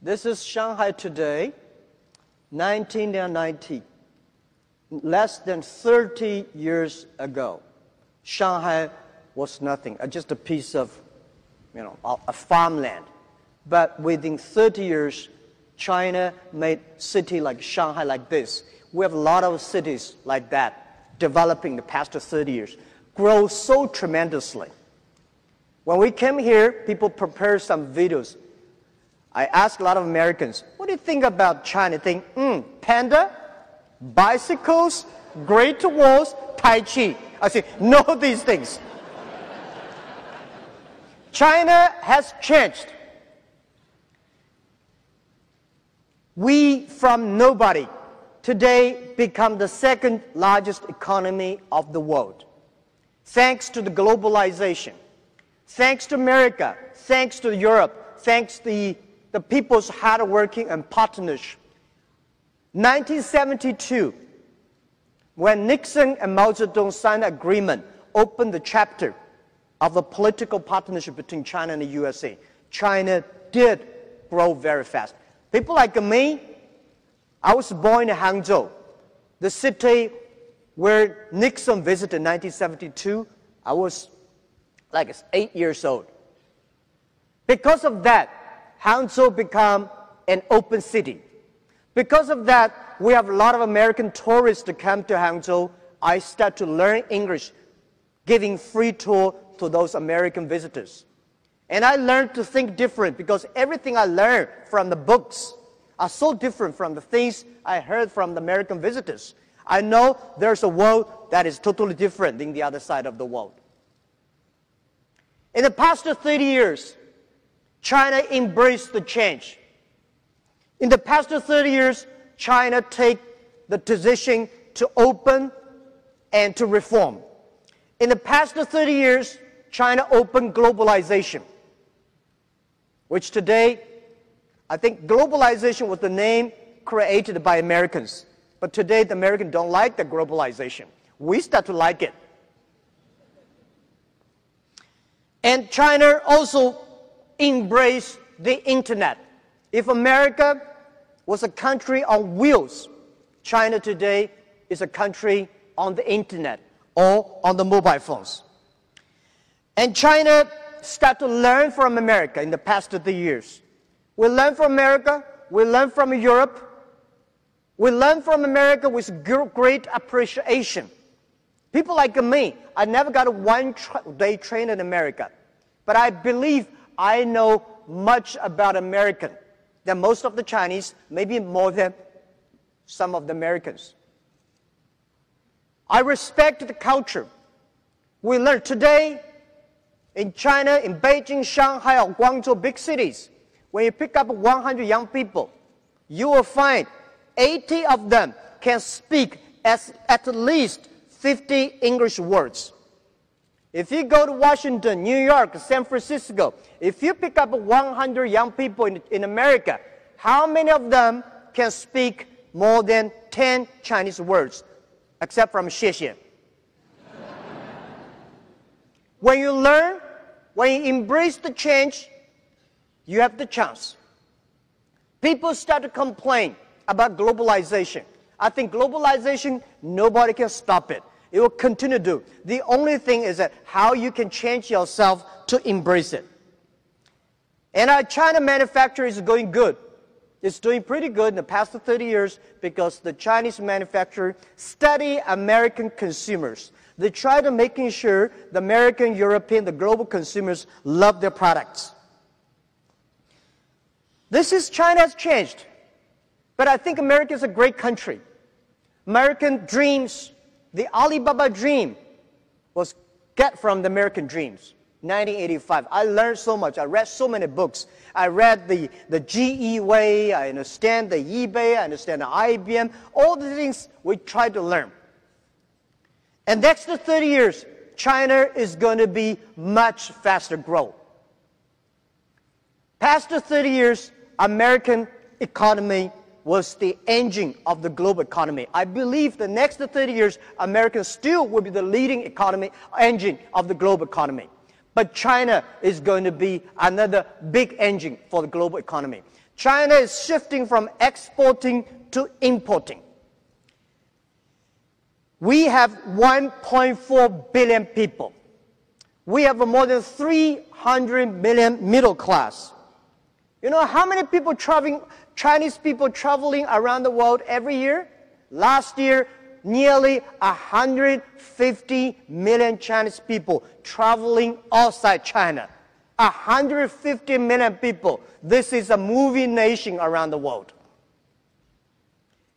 This is Shanghai today, 1990. Less than 30 years ago, Shanghai was nothing, just a piece of, a farmland. But within 30 years, China made a city like Shanghai like this. We have a lot of cities like that developing the past 30 years, grow so tremendously. When we came here, people prepared some videos. I asked a lot of Americans, what do you think about China? They think, panda, bicycles, Great Walls, Tai Chi. I say, know these things. China has changed. We, from nobody, today become the second largest economy of the world. Thanks to the globalization, thanks to America, thanks to Europe, thanks to the people's hard working and partnership. 1972, when Nixon and Mao Zedong signed an agreement, opened the chapter of the political partnership between China and the USA, China did grow very fast. People like me, I was born in Hangzhou, the city where Nixon visited in 1972. I was like 8 years old. Because of that, Hangzhou became an open city. Because of that, we have a lot of American tourists to come to Hangzhou. I start to learn English, giving free tour to those American visitors. And I learned to think different because everything I learned from the books are so different from the things I heard from the American visitors. I know there's a world that is totally different than the other side of the world. In the past 30 years, China embraced the change. In the past 30 years, China took the decision to open and to reform. In the past 30 years, China opened globalization, which today, I think globalization was the name created by Americans. But today, the Americans don't like the globalization. We start to like it. And China also embraced the internet. If America was a country on wheels, China today is a country on the internet or on the mobile phones. And China started to learn from America in the past 30 years. We learn from America, we learn from Europe, we learn from America with great appreciation. People like me, I never got a one-day training in America, but I believe I know much about American than most of the Chinese, maybe more than some of the Americans. I respect the culture. We learn today in China, in Beijing, Shanghai, or Guangzhou, big cities, when you pick up 100 young people, you will find 80 of them can speak at least 50 English words. If you go to Washington, New York, San Francisco, if you pick up 100 young people in America, how many of them can speak more than 10 Chinese words, except from 谢谢? When you learn, when you embrace the change, you have the chance. People start to complain about globalization. I think globalization, nobody can stop it. It will continue to do. The only thing is that how you can change yourself to embrace it. And our China manufacturing is going good. It's doing pretty good in the past 30 years because the Chinese manufacturer study American consumers. They try to making sure the American, European, the global consumers love their products. China has changed. But I think America is a great country. American dreams, the Alibaba dream was get from the American dreams. 1985. I learned so much. I read so many books. I read the GE way. I understand the eBay. I understand the IBM. All the things we tried to learn. And next to 30 years, China is going to be much faster growth. Past 30 years, American economy was the engine of the global economy. I believe the next 30 years, America still will be the leading economy engine of the global economy. But China is going to be another big engine for the global economy. China is shifting from exporting to importing. We have 1.4 billion people. We have more than 300 million middle class. You know how many people Chinese people traveling around the world every year? Last year, nearly 150 million Chinese people traveling outside China. 150 million people. This is a moving nation around the world.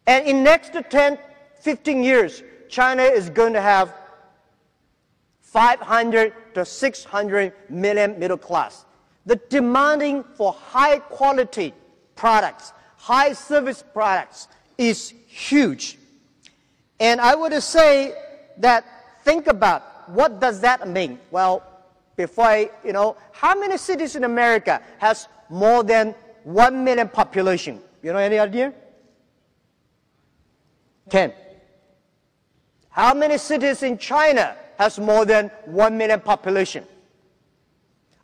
And in next 10, 15 years, China is going to have 500 to 600 million middle class. The demanding for high quality products, high service products is huge. And I would say that, think about what does that mean? Well, before how many cities in America has more than 1 million population? You know, any idea? 10. How many cities in China has more than 1 million population?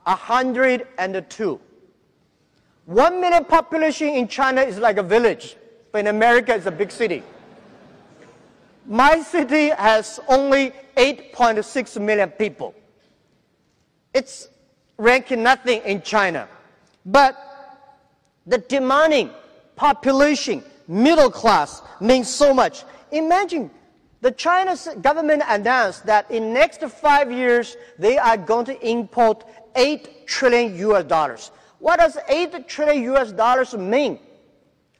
102. 1 million population in China is like a village, but in America it's a big city. My city has only 8.6 million people. It's ranking nothing in China. But the demanding population, middle class, means so much. Imagine the Chinese government announced that in next 5 years, they are going to import $8 trillion US. What does $8 trillion US mean?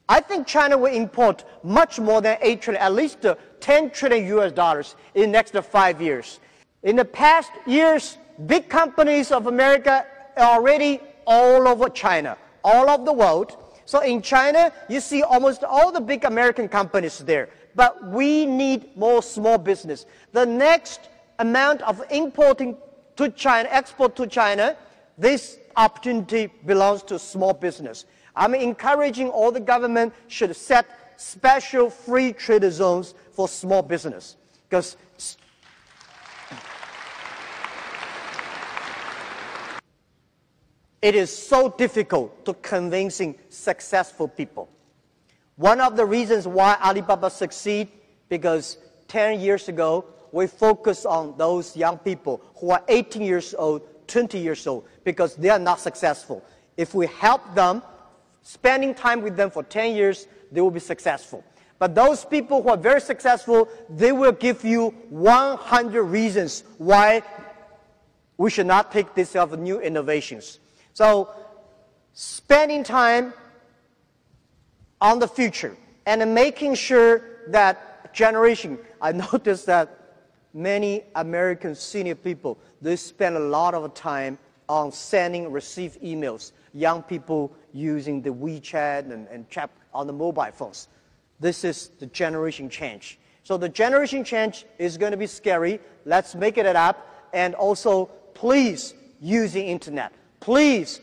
I think China will import much more than 8 trillion, at least 10 trillion US in the next 5 years. In the past years, big companies of America are already all over China, all over the world. So in China, you see almost all the big American companies there. But we need more small business. The next amount of importing to China, export to China, this opportunity belongs to small business. I'm encouraging all the government should set special free trade zones for small business, because it is so difficult to convincing successful people. One of the reasons why Alibaba succeed, because 10 years ago, we focused on those young people who are 18 years old, 20 years old, because they are not successful. If we help them, spending time with them for 10 years, they will be successful. But those people who are very successful, they will give you 100 reasons why we should not take this of new innovations. So, spending time on the future and making sure that generation, I noticed that many American senior people, they spend a lot of time on sending, receive emails. Young people using the WeChat and chat on the mobile phones. This is the generation change. So the generation change is going to be scary. Let's make it up. And also, please use the internet. Please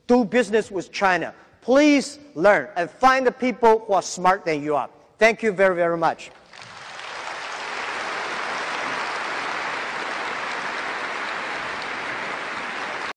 do business with China. Please learn and find the people who are smarter than you are. Thank you very, very much.